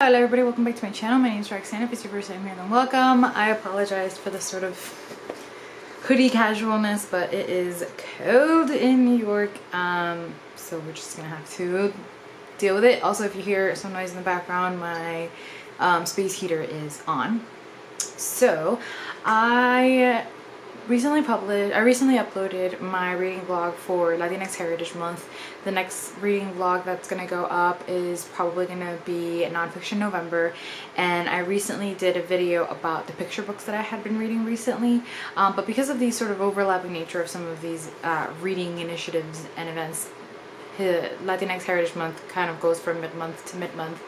Hello everybody, welcome back to my channel. My name is Roxanne. If it's your first time here, then welcome. I apologize for the sort of hoodie casualness, but it is cold in New York, so we're just gonna have to deal with it. Also, if you hear some noise in the background, my space heater is on. So I recently uploaded my reading vlog for Latinx Heritage Month. The next reading vlog that's gonna go up is probably gonna be Nonfiction November, and I recently did a video about the picture books that I had been reading recently, but because of the sort of overlapping nature of some of these reading initiatives and events, Latinx Heritage Month kind of goes from mid-month to mid-month.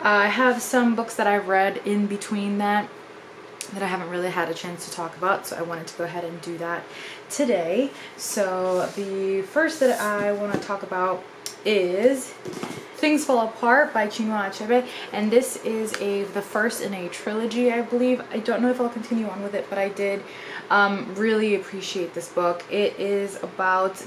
I have some books that I've read in between that I haven't really had a chance to talk about, so I wanted to go ahead and do that today. So the first that I want to talk about is Things Fall Apart by Chinua Achebe, and this is the first in a trilogy, I believe. I don't know if I'll continue on with it, but I did really appreciate this book. It is about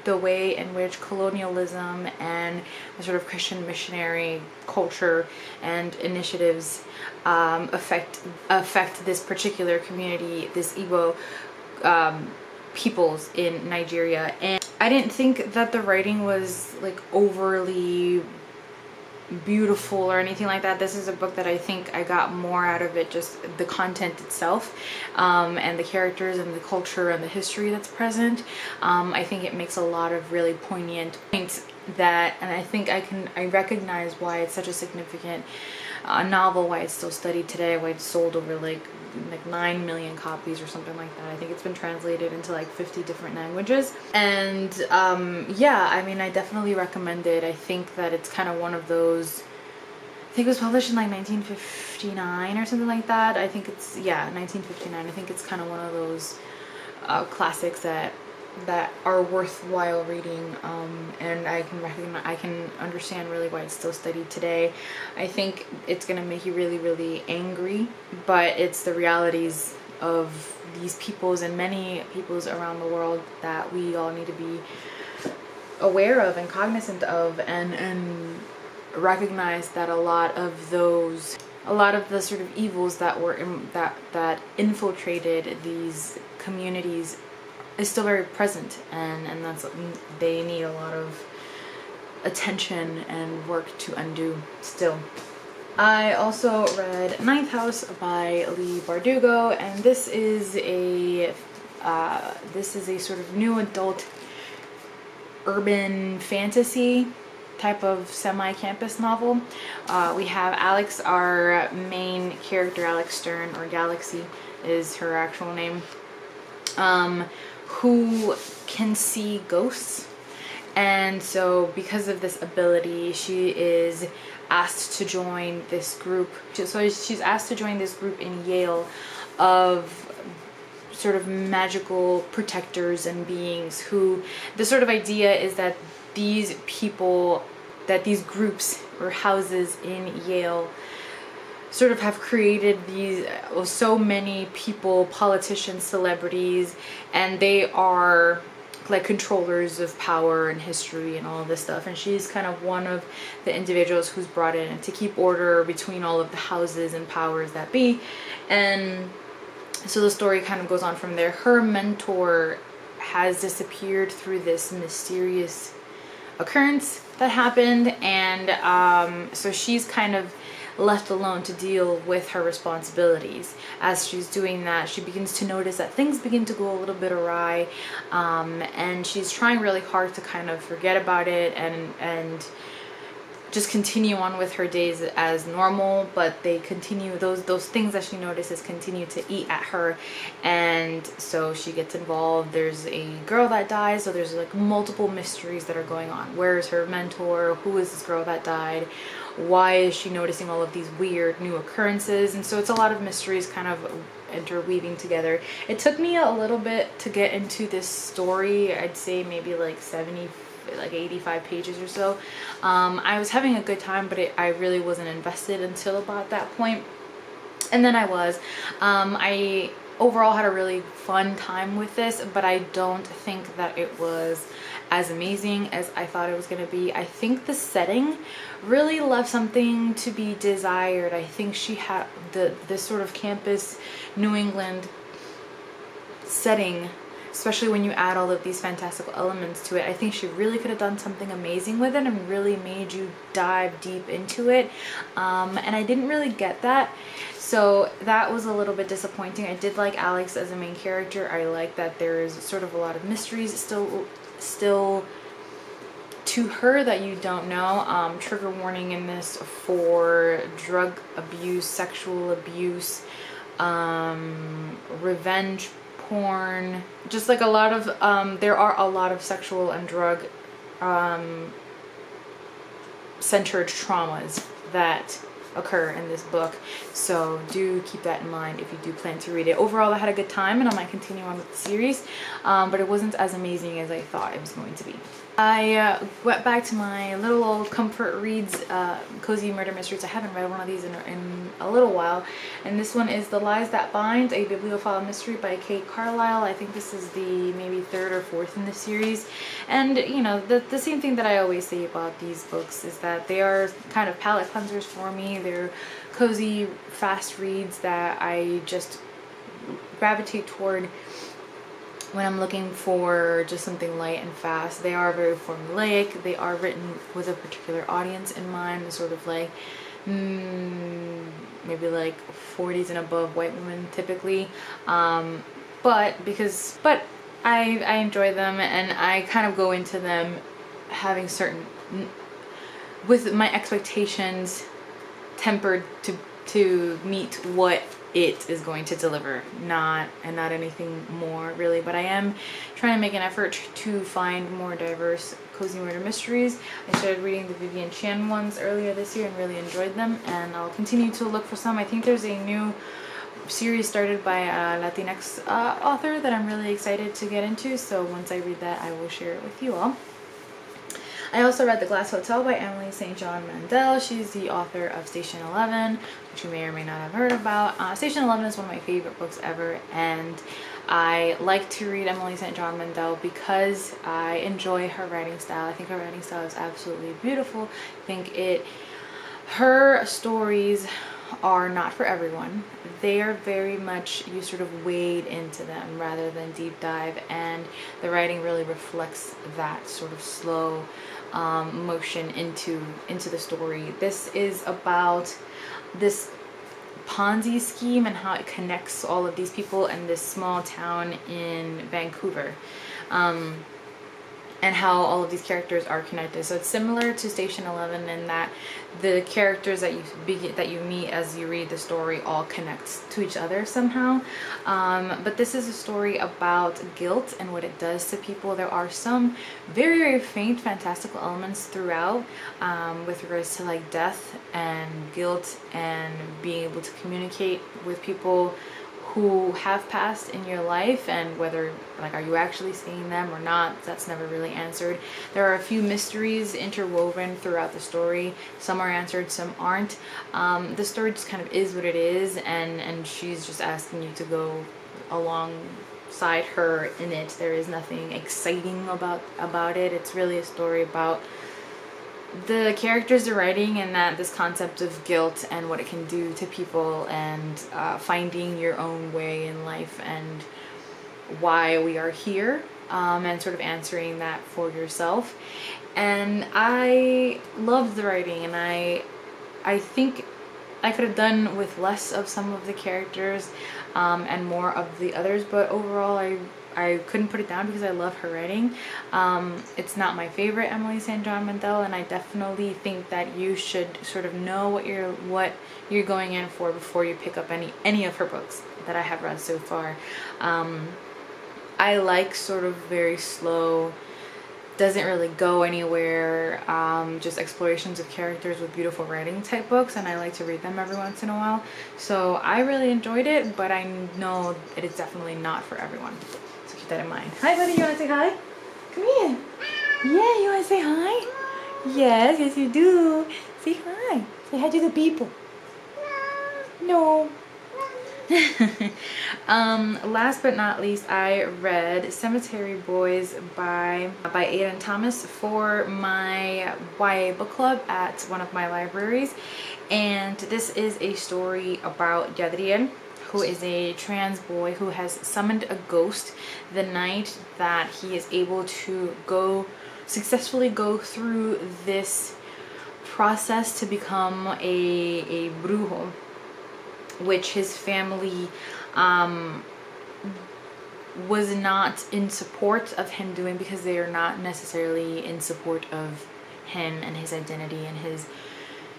the way in which colonialism and the sort of Christian missionary culture and initiatives affect this particular community, this Igbo peoples in Nigeria. And I didn't think that the writing was like overly beautiful or anything like that. This is a book that I think I got more out of it, just the content itself, and the characters and the culture and the history that's present. I think it makes a lot of really poignant points and I think I recognize why it's such a significant novel, why it's still studied today, why it's sold over like 9 million copies or something like that. I think it's been translated into like 50 different languages, and yeah, I mean, I definitely recommend it. I think that it's kind of one of those, I think it was published in like 1959 or something like that. I think it's, yeah, 1959. I think it's kind of one of those classics that are worthwhile reading, and I can understand really why it's still studied today. I think it's gonna make you really, really angry, but it's the realities of these peoples and many peoples around the world that we all need to be aware of and cognizant of, and recognize that a lot of the sort of evils that were that infiltrated these communities is still very present, and that's, they need a lot of attention and work to undo still. I also read Ninth House by Bardugo, and this is a sort of new adult urban fantasy type of semi-campus novel. We have Alex, our main character, Alex Stern, or Galaxy is her actual name, who can see ghosts, and so because of this ability, she is asked to join this group. So she's asked to join this group in Yale of sort of magical protectors and beings who, the sort of idea is that these groups or houses in Yale sort of have created these so many people, politicians, celebrities, and they are like controllers of power and history and all of this stuff, and she's kind of one of the individuals who's brought in to keep order between all of the houses and powers that be. And so the story kind of goes on from there. Her mentor has disappeared through this mysterious occurrence that happened, and so she's kind of left alone to deal with her responsibilities. As she's doing that, she begins to notice that things begin to go a little bit awry, and she's trying really hard to kind of forget about it and just continue on with her days as normal, but they continue, those things that she notices continue to eat at her, and so she gets involved. There's a girl that dies, so there's like multiple mysteries that are going on. Where is her mentor? Who is this girl that died? Why is she noticing all of these weird new occurrences? And so it's a lot of mysteries kind of interweaving together. It took me a little bit to get into this story. I'd say maybe like 85 pages or so. I was having a good time, but I really wasn't invested until about that point. And then I was. overall had a really fun time with this, but I don't think that it was as amazing as I thought it was going to be. I think the setting really left something to be desired. I think she had this sort of campus New England setting, especially when you add all of these fantastical elements to it. I think she really could have done something amazing with it and really made you dive deep into it, and I didn't really get that, so that was a little bit disappointing. I did like Alex as a main character. I like that there's sort of a lot of mysteries still to her that you don't know. Trigger warning in this for drug abuse, sexual abuse, revenge porn, just like a lot of there are a lot of sexual and drug centered traumas that occur in this book, so do keep that in mind if you do plan to read it. Overall, I had a good time and I might continue on with the series, but it wasn't as amazing as I thought it was going to be. I went back to my little old comfort reads, cozy murder mysteries. I haven't read one of these in a little while, and this one is The Lies That Bind, a bibliophile mystery by Carlisle. I think this is the maybe third or fourth in the series, and you know, the same thing that I always say about these books is that they are kind of palate cleansers for me. They're cozy, fast reads that I just gravitate toward when I'm looking for just something light and fast. They are very formulaic. They are written with a particular audience in mind, sort of like maybe like 40s and above white women typically, but I enjoy them, and I kind of go into them having with my expectations tempered to meet what it is going to deliver, not anything more really. But I am trying to make an effort to find more diverse cozy murder mysteries. I started reading the Vivian Chan ones earlier this year and really enjoyed them, and I'll continue to look for some. I think there's a new series started by a Latinx author that I'm really excited to get into, so once I read that I will share it with you all. I also read The Glass Hotel by Emily St. John Mandel. She's the author of Station 11, which you may or may not have heard about. Station 11 is one of my favorite books ever, and I like to read Emily St. John Mandel because I enjoy her writing style. I think her writing style is absolutely beautiful. I think her stories are not for everyone. They are very much, you sort of wade into them rather than deep dive, and the writing really reflects that sort of slow motion into the story. This is about this Ponzi scheme and how it connects all of these people in this small town in Vancouver, and how all of these characters are connected. So it's similar to Station 11 in that the characters that you meet as you read the story all connect to each other somehow. But this is a story about guilt and what it does to people. There are some very, very faint fantastical elements throughout, with regards to like death and guilt and being able to communicate with people who have passed in your life, and whether like are you actually seeing them or not, that's never really answered. There are a few mysteries interwoven throughout the story. Some are answered, some aren't. The story just kind of is what it is, and she's just asking you to go alongside her in it. There is nothing exciting about it. It's really a story about the characters they're writing, and that this concept of guilt and what it can do to people, and finding your own way in life and why we are here, and sort of answering that for yourself. And I loved the writing, and I think I could have done with less of some of the characters and more of the others, but overall I couldn't put it down because I love her writing. It's not my favorite Emily St. John Mandel, and I definitely think that you should sort of know what you're going in for before you pick up any of her books that I have read so far. I like sort of very slow, doesn't really go anywhere, just explorations of characters with beautiful writing type books, and I like to read them every once in a while. So I really enjoyed it, but I know it is definitely not for everyone. So keep that in mind. Hi buddy, you wanna say hi? Come here. Yeah, you wanna say hi? Yes, yes you do. Say hi. Say hi to the people. No. Last but not least, I read Cemetery Boys by Aiden Thomas for my YA book club at one of my libraries. And this is a story about Yadriel, who is a trans boy who has summoned a ghost the night that he is able to successfully go through this process to become a brujo, which his family was not in support of him doing, because they are not necessarily in support of him and his identity and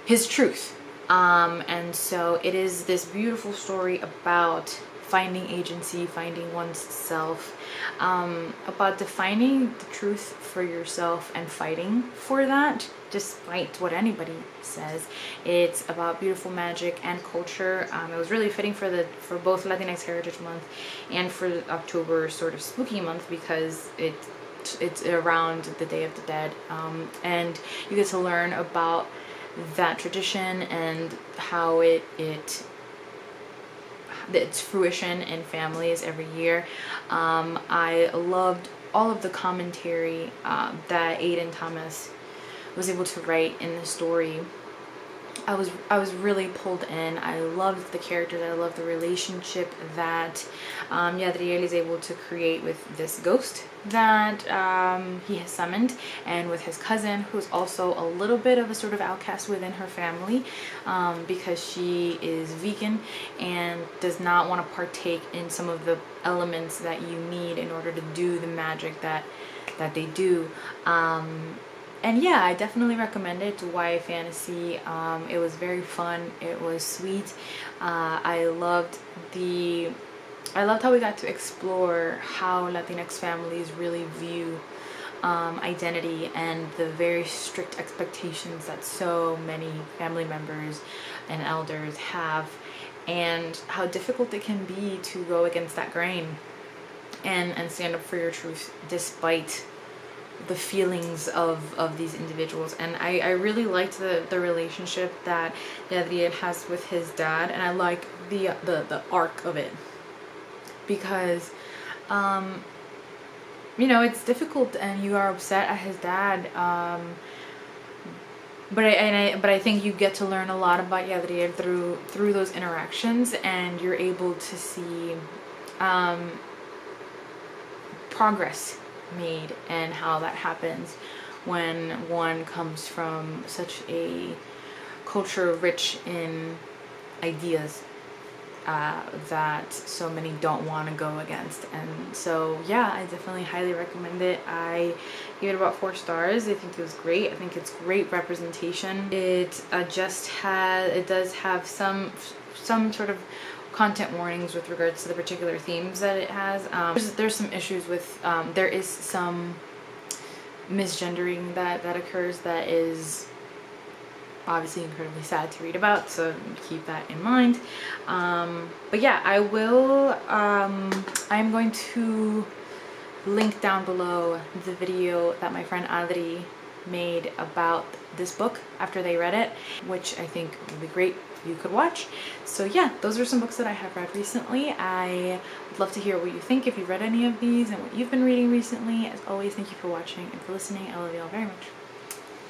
his truth. And so it is this beautiful story about finding agency, finding one's self, about defining the truth for yourself and fighting for that despite what anybody says. It's about beautiful magic and culture. It was really fitting for both Latinx Heritage Month and for October sort of spooky month, because it's around the Day of the Dead, and you get to learn about that tradition and how its fruition in families every year. I loved all of the commentary that Aiden Thomas was able to write in the story. I was really pulled in. I loved the characters. I loved the relationship that Yadriel is able to create with this ghost that he has summoned, and with his cousin, who's also a little bit of a sort of outcast within her family, because she is vegan and does not want to partake in some of the elements that you need in order to do the magic that they do. And yeah, I definitely recommend it. It's YA fantasy. It was very fun. It was sweet. I loved how we got to explore how Latinx families really view identity and the very strict expectations that so many family members and elders have, and how difficult it can be to go against that grain and stand up for your truth despite the feelings of these individuals. And I really liked the relationship that Yadriel has with his dad, and I like the arc of it, because you know, it's difficult and you are upset at his dad, but I think you get to learn a lot about Yadriel through those interactions, and you're able to see progress made and how that happens when one comes from such a culture rich in ideas that so many don't want to go against. And so yeah, I definitely highly recommend it. I gave it about 4 stars. I think it was great. I think it's great representation. It does have some sort of content warnings with regards to the particular themes that it has. There's some issues with there is some misgendering that occurs that is obviously incredibly sad to read about, so keep that in mind. But yeah, I'm going to link down below the video that my friend Adri made about this book after they read it, which I think would be great you could watch. So yeah, those are some books that I have read recently. I would love to hear what you think, if you've read any of these and what you've been reading recently. As always, thank you for watching and for listening. I love you all very much.